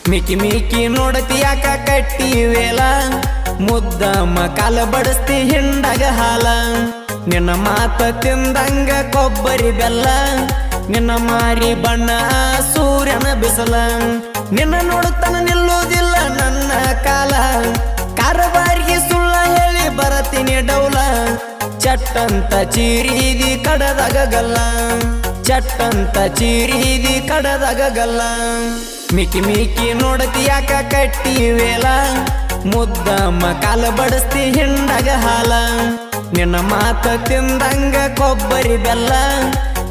ಮಿಕಿ ಮಿಕಿ ನೋಡತಿ ಯಾಕ ಕಟ್ಟಿವೇಲ ಮುದ್ದಮ್ಮ ಕಾಲ ಬಡಸ್ತಿ ಹಿಂಡಗ ಹಾಲ ನಿನ್ನ ಮಾತ ತಿಂದಂಗ ಕೊಬ್ಬರಿ ಬೆಲ್ಲ ನಿನ್ನ ಮಾರಿ ಬಣ್ಣ ಸೂರ್ಯನ ಬಿಸಲ ನಿನ್ನ ನೋಡುತ್ತಾನ ನಿಲ್ಲುವುದಿಲ್ಲ ನನ್ನ ಕಾಲ ಕಾರಬಾರಿಗೆ ಸುಳ್ಳ ಹೇಳಿ ಬರತೀನಿ ಡೌಲ ಚಟ್ಟಂತ ಚೀರಿದಿ ಕಡದಾಗಲ್ಲ ಚಟ್ಟಂತ ಚೀರಿದಿ ಕಡದಾಗಲ್ಲ ಮಿಕಿ ಮಿಕಿ ನೋಡತಿ ಯಾಕ ಕಟ್ಟಿವೇಲ ಮುದ್ದಮ್ಮ ಕಾಲ ಬಡಸ್ತಿ ಹಿಂಡಗ ಹಾಲ ನಿನ್ನ ಮಾತ ತಿಂದಂಗ ಕೊಬ್ಬರಿ ಬೆಲ್ಲ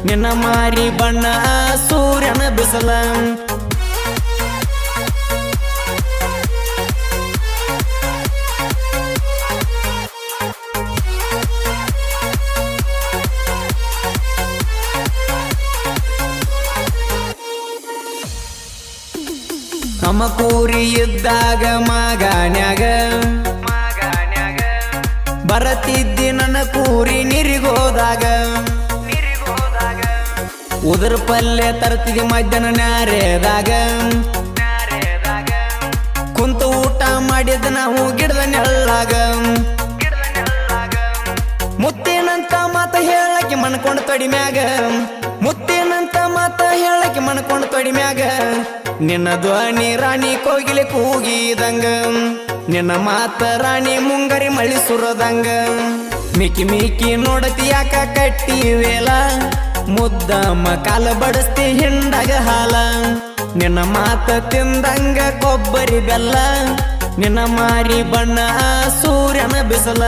ನಿನ್ನ ಮಾರಿ ಬಣ್ಣ ಸೂರ್ಯನ ಬಿಸಲ ನಮ್ಮ ಕೂರಿ ಇದ್ದಾಗ ಮಗನ್ಯಾಗ ಬರತಿದ್ದಿ ನನ್ನ ಕೂರಿ ನಿರಿಗೋದಾಗ ಉದರ ಪಲ್ಲೆ ತರ್ತಿದ್ದಿ ಮಧ್ಯಾಹ್ನ ನ್ಯಾರೆದಾಗ ಕುಂತ ಊಟ ಮಾಡಿದ ನಾವು ಗಿಡದ ನೆಳ್ಳಾಗ ಮುತ್ತೇನಂತ ಮಾತ ಹೇಳಕ್ಕೆ ಮನ್ಕೊಂಡು ತೊಡಿಮ್ಯಾಗ ಮುತ್ತೇನಂತ ಮಾತ ಹೇಳಕ್ಕೆ ಮನ್ಕೊಂಡು ತೊಡಿಮ್ಯಾಗ ನಿನ್ನ ಧ್ವನಿ ರಾಣಿ ಕೋಗಿಲೆ ಕೂಗಿದಂಗ ನಿನ್ನ ಮಾತ ರಾಣಿ ಮುಂಗರಿ ಮಳಿ ಸುರದಂಗ ಮಿಕಿ ಮಿಕಿ ನೋಡತಿ ಯಾಕ ಕಟ್ಟಿವೇಲ ಮುದ್ದಮ್ಮ ಕಾಲ ಬಡಸ್ತಿ ಹಿಂಡಗ ಹಾಲ ನಿನ್ನ ಮಾತ ತಿಂದಂಗ ಕೊಬ್ಬರಿ ಬೆಲ್ಲ ನಿನ್ನ ಮಾರಿ ಬಣ್ಣ ಸೂರ್ಯನ ಬಿಸಲ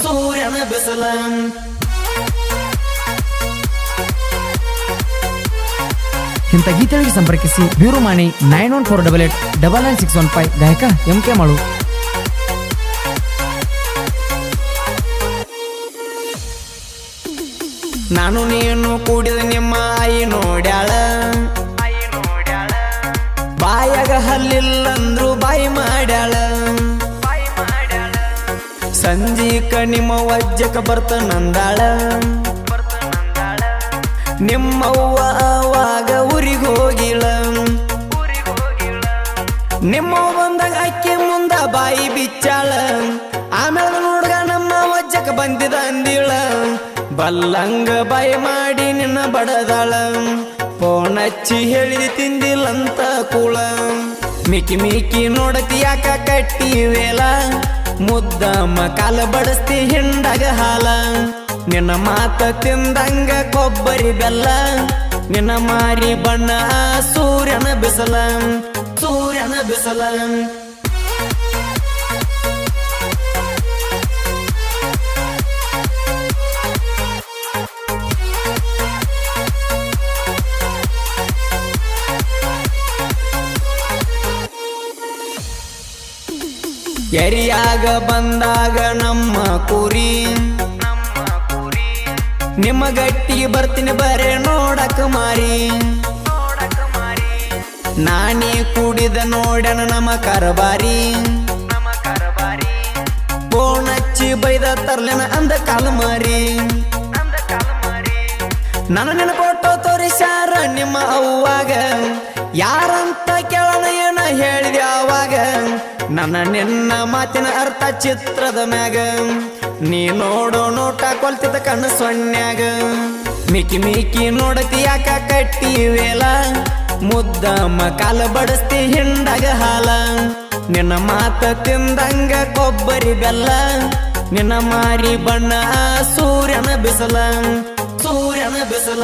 ಸೂರ್ಯನ ಬಿಸಲ ಇಂಥ ಗೀತೆಗಳಿಗೆ ಸಂಪರ್ಕಿಸಿ ಬ್ಯೂರುಮಾಣಿ 9148899615 ಗಾಯಕ MK ಮಾಳು. ನಾನು ನೀನು ಕೂಡಿದ ನಿಮ್ಮ ಆಯಿ ನೋಡ್ಯಾಳ ಬಾಯಾಗ ಹಲ್ಲಿಲ್ಲಂದ್ರು ಬಾಯಿ ಮಾಡ್ಯಾಳ ಸಂಜೀಕ ನಿಮ್ಮ ವಜ್ಜಕ ಬರ್ತ ನಂದಾಳ ನಿಮ್ಮವ್ವ ಅವಾಗ ಊರಿಗೆ ಹೋಗಿಳ ನಿಮ್ಮ ಬಂದಾಗ ಅಕ್ಕಿ ಮುಂದ ಬಾಯಿ ಬಿಚ್ಚಾಳ ಆಮೇಲೆ ನೋಡ್ಗ ನಮ್ಮ ವಜ್ಜಕ ಬಂದಿದ ಅಂದಿಳ ಬಲ್ಲಂಗ ಬಾಯಿ ಮಾಡಿ ನಿನ್ನ ಬಡದಾಳ ಫೋನ್ ಹಚ್ಚಿ ಹೇಳಿದಿ ತಿಂದಿಲ್ಲಂತ ಕೂಳ ಮಿಕಿ ಮಿಕಿ ನೋಡತಿ ಯಾಕ ಕಟ್ಟಿವೇಲ ಮುದ್ದಮ್ಮ ಕಾಲ ಬಡಸ್ತಿ ಹಿಂಡಗ ಹಾಲ ನಿನ್ನ ಮಾತ ತಿಂದಂಗ ಕೊಬ್ಬರಿ ಬೆಲ್ಲ ನಿನ್ನ ಮಾರಿ ಬಣ್ಣ ಸೂರ್ಯನ ಬಿಸಲ ಸೂರ್ಯನ ಬಿಸಲ ಎರಿಯಾಗ ಬಂದಾಗ ನಮ್ಮ ಕುರಿ ನಿಮ್ಮ ಗಟ್ಟಿಗೆ ಬರ್ತೀನಿ ಬರೇ ನೋಡಕ ಮಾರಿ ನಾನೇ ಕೂಡಿದ ನೋಡಣ ನಮ್ಮ ಕರಬಾರಿ ಬೋಣಚ್ಚಿ ಬೈದ ತರ್ಲೆನ ಅಂದ ಕಾಲ ಮಾರಿ ನನ್ನ ನಿನ್ನ ಫೋಟೋ ತೋರಿಸ್ಯಾರ ನಿಮ್ಮ ಅವ್ವಾಗ ಯಾರಂತ ಕೇಳನ ಏನ ಹೇಳಿದೆ ಅವಾಗ ನನ್ನ ನಿನ್ನ ಮಾತಿನ ಅರ್ಥ ಚಿತ್ರದ ಮ್ಯಾಗ ನೀ ನೋಡೋ ನೋಟ ಕೊಲ್ತಿದ್ದ ಕಣ್ಣು ಸೊನ್ಯಾಗ ಮಿಕಿ ಮಿಕಿ ನೋಡತಿ ಯಾಕ ಕಟ್ಟಿವೇಲ ಮುದ್ದಮ್ಮ ಕಾಲ ಬಡಸ್ತಿ ಹಿಂಡಗ ಹಾಲ ನಿನ್ನ ಮಾತ ತಿಂದಂಗ ಕೊಬ್ಬರಿ ಬೆಲ್ಲ ನಿನ್ನ ಮಾರಿ ಬಣ್ಣ ಸೂರ್ಯನ ಬಿಸಲ ಸೂರ್ಯನ ಬಿಸಲ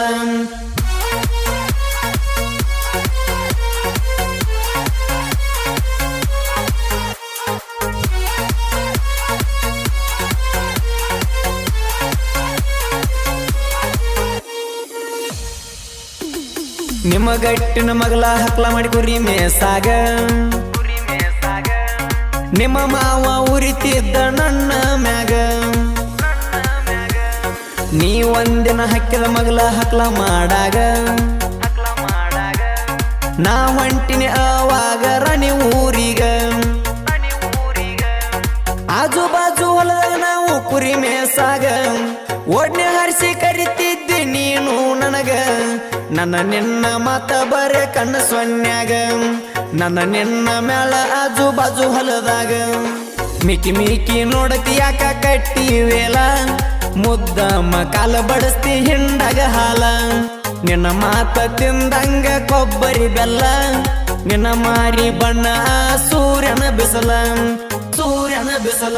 ನಿಮ್ಮ ಗಟ್ಟಿನ ಮಗಲ ಹಕ್ಲ ಮಾಡಿ ಕುರಿ ಮೇಸಾಗ ನಿಮ್ಮ ಮಾವ ಉರಿತಿದ್ದ ನನ್ನ ಮ್ಯಾಗ ನೀ ಒಂದಿನ ಹಕ್ಕಿದ ಮಗಲ ಹಕ್ಲ ಮಾಡಾಗ ನಾ ಹೊಂಟಿನಿ ಅವಾಗ ರಾಣಿ ಊರಿಗ ಆಜು ಬಾಜು ಹೊಲದಾಗ ನಾವು ಕುರಿ ಮೇಸಾಗ ಓಡ್ನೆ ಹಾರಿಸಿ ಕರಿತಿದ್ದಿ ನೀನು ನನಗ ನನ್ನ ನಿನ್ನ ಮಾತ ಬರೆ ಕಣ್ಣು ಸೊನ್ಯಾಗ ನನ್ನ ನಿನ್ನ ಮ್ಯಾಲ ಆಜು ಬಾಜು ಹೊಲದಾಗ ಮಿಕಿ ಮಿಕಿ ನೋಡತಿ ಯಾಕ ಕಟ್ಟಿವೇಲ ಮುದ್ದ ಕಾಲ ಬಡಸ್ತಿ ಹಿಂಡಾಗ ಹಾಲ ನಿನ್ನ ಮಾತ ತಿಂದಂಗ ಕೊಬ್ಬರಿ ಬೆಲ್ಲ ನಿನ್ನ ಮಾರಿ ಬಣ್ಣ ಸೂರ್ಯನ ಬಿಸಲ ಸೂರ್ಯನ ಬಿಸಲ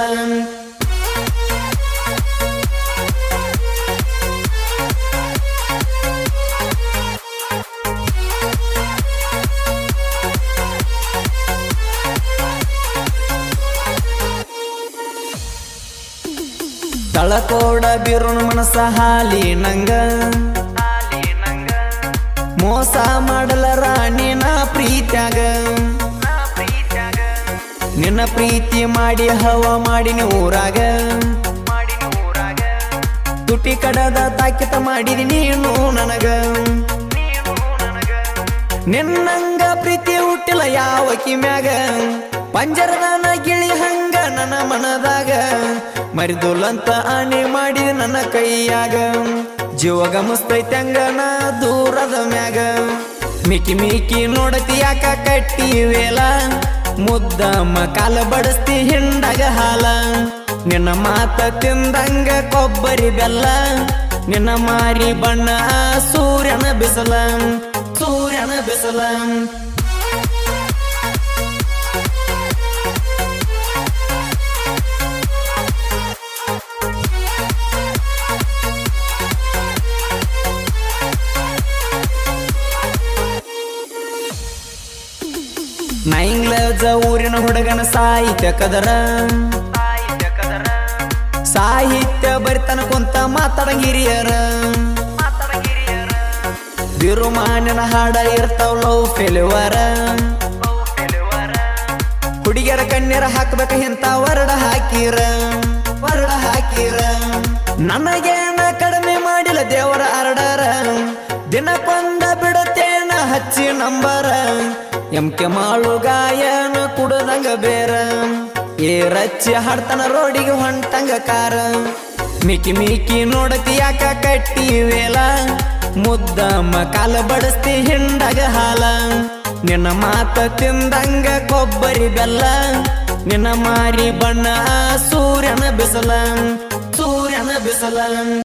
ತಳಕೋಡ ಬಿರುಣ ಮನಸ ಹಾಲಿ ನಂಗ ಮೋಸ ಮಾಡಲ ರಾಣಿನ ಪ್ರೀತ್ಯಾಗ ನಿನ್ನ ಪ್ರೀತಿ ಮಾಡಿ ಹವ ಮಾಡಿನ ಊರಾಗ ತುಟಿ ಕಡದ ತಾಕಿತ ಮಾಡಿದಿ ನೀನು ನನಗ ನಿನ್ನಂಗ ಪ್ರೀತಿ ಹುಟ್ಟಿಲ್ಲ ಯಾವ ಕಿಮ್ಯಾಗ ಪಂಜರದಾನ ಗಿಳಿ ಹಂಗ ನನ್ನ ಮನದಾಗ ಮರಿದುಲಂತ ಆನೆ ಮಾಡಿದ ನನ್ನ ಕೈಯಾಗ ಜೀವ ಗಮಸ್ತೈತಂಗ ನಾ ದೂರದ ಮ್ಯಾಗ ಮಿಕಿ ಮಿಕಿ ನೋಡತಿ ಯಾಕ ಕಟ್ಟಿವೇಲ ಮುದ್ದ ಕಾಲ ಬಡಸ್ತಿ ಹಿಂಡಾಗ ಹಾಲ ನಿನ್ನ ಮಾತ ತಿಂದಂಗ ಕೊಬ್ಬರಿ ಬೆಲ್ಲ ನಿನ್ನ ಮಾರಿ ಬಣ್ಣ ಸೂರ್ಯನ ಬಿಸಲ ಸೂರ್ಯನ ಬಿಸಲ ನೈಂಗ್ಲಜ ಊರಿನ ಹುಡುಗನ ಸಾಹಿತ್ಯ ಕದರ ಸಾಹಿತ್ಯ ಬರಿತನ ಕುಂತ ಮಾತಾಡ ಹಿರಿಯರ ಬಿರುಮಾನಿನ ಹಾಡ ಇರ್ತಾವ ಲವ್ ಫೇಲ್ಯೂವರ ಹುಡುಗಿಯರ ಕಣ್ಣೀರ ಹಾಕ್ಬೇಕ ಇಂತ ವರ್ಡ ಹಾಕಿರ ನನಗೇನ ಕಡಿಮೆ ಮಾಡಿಲ್ಲ ದೇವರ ಆರ್ಡರ ದಿನಕ್ಕೊಂದ ಬಿಡತೇನ ಹಚ್ಚಿ ನಂಬರ ಎಂಕೆ ಮಾಳು ಗಾಯನ ಕುಡದಂಗ ಬೇರ ಏ ರಚ್ಚಿ ಹಾಡ್ತನ ರೋಡಿಗೆ ಹೊಂಟಂಗ ಕಾರ ಮಿಕಿ ಮಿಕಿ ನೋಡತಿ ಯಾಕ ಕಟ್ಟಿವೇಲ ಮುದ್ದ ಕಾಲ ಬಡಸ್ತಿ ಹಿಂಡಾಗ ಹಾಲ ನಿನ್ನ ಮಾತ ತಿಂದಂಗ ಕೊಬ್ಬರಿ ಬೆಲ್ಲ ನಿನ್ನ ಮಾರಿ ಬಣ್ಣ ಸೂರ್ಯನ ಬಿಸಲ ಸೂರ್ಯನ ಬಿಸಲ